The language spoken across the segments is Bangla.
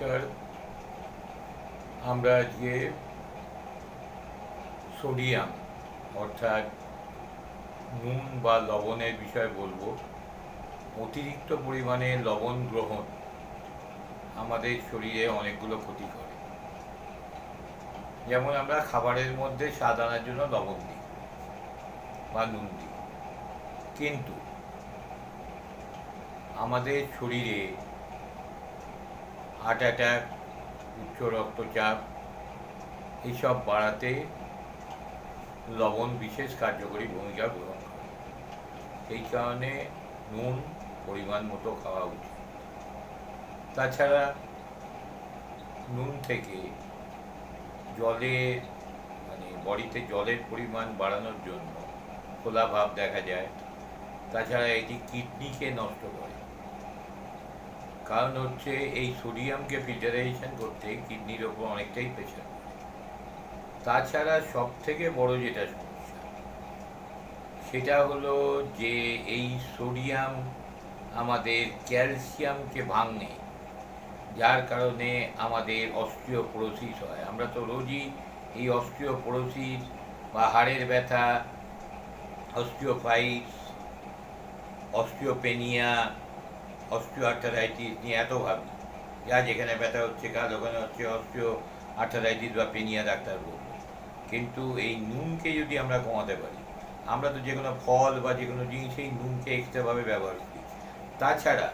নমস্কার। আমরা আজকে সোডিয়াম অর্থাৎ নুন বা লবণের বিষয়ে বলবো। অতিরিক্ত পরিমাণে লবণ গ্রহণ আমাদের শরীরে অনেকগুলো ক্ষতি করে। যেমন আমরা খাবারের মধ্যে স্বাদ আনার জন্য লবণ দিই বা নুন দিই, কিন্তু আমাদের শরীরে হার্ট অ্যাটাক, উচ্চ রক্তচাপ এইসব বাড়াতে লবণ বিশেষ কার্যকরী ভূমিকা গ্রহণ করে। সেই কারণে নুন পরিমাণ মতো খাওয়া উচিত। তাছাড়া নুন থেকে জলে বডিতে জলের পরিমাণ বাড়ানোর জন্য ফোলা ভাব দেখা যায়। তাছাড়া এটি কিডনিকে নষ্ট করে, কারণ হচ্ছে এই সোডিয়ামকে ফিল্টারাইজেশন করতে কিডনির ওপর অনেকটাই প্রেশার পড়ে। তাছাড়া সব থেকে বড় যেটা সমস্যা সেটা হলো যে এই সোডিয়াম আমাদের ক্যালসিয়ামকে ভাঙে, যার কারণে আমাদের অস্টিওপোরোসিস হয়। আমরা তো রোজই এই অস্টিওপোরোসিস বা হাড়ের ব্যথা, অস্টিওফাইটস, অস্টিওপেনিয়া, অস্টিওআর্থারাইটিস নিয়ে এত ভাবি, যা যেখানে ব্যথা হচ্ছে কাল ওখানে হচ্ছে অস্টিও আর্থারাইটিস বা পেনিয়া ডাক্তার বলবো। কিন্তু এই নুনকে যদি আমরা কমাতে পারি, আমরা তো যে কোনো ফল বা যে কোনো জিনিসেই নুনকে এক্সট্রাভাবে ব্যবহার করি। তাছাড়া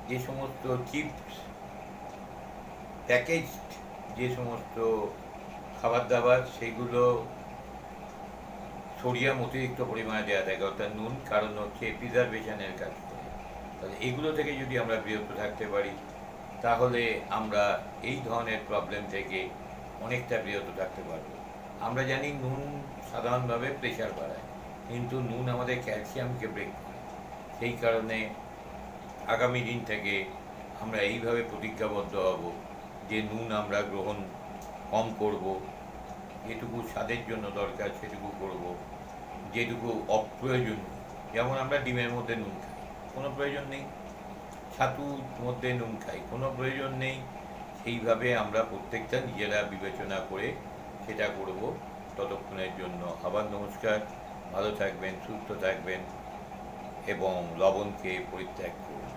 যে সমস্ত চিপস, প্যাকেজড যে সমস্ত খাবার দাবার, সেগুলো সোডিয়াম অতিরিক্ত পরিমাণে দেওয়া থাকে, অর্থাৎ নুন, কারণ হচ্ছে প্রিজারভেশনের কাজ করে। তাহলে এগুলো থেকে যদি আমরা বিরত থাকতে পারি, তাহলে আমরা এই ধরনের প্রবলেম থেকে অনেকটা বিরত থাকতে পারবো। আমরা জানি নুন সাধারণভাবে প্রেশার বাড়ায়, কিন্তু নুন আমাদের ক্যালসিয়ামকে ব্রেক করে। সেই কারণে আগামী দিন থেকে আমরা এইভাবে প্রতিজ্ঞাবদ্ধ হব যে নুন আমরা গ্রহণ কম করব, যেটুকু স্বাদের জন্য দরকার সেটুকু করব, যেটুকু অপ্রয়োজনীয়, যেমন আমরা ডিমের মধ্যে নুন খাই, কোনো প্রয়োজন নেই, ছাতুর মধ্যে নুন খাই, কোনো প্রয়োজন নেই। সেইভাবে আমরা প্রত্যেকটা নিজেরা বিবেচনা করে সেটা করব। ততক্ষণের জন্য আবার নমস্কার। ভালো থাকবেন, সুস্থ থাকবেন এবং লবণকে পরিত্যাগ করুন।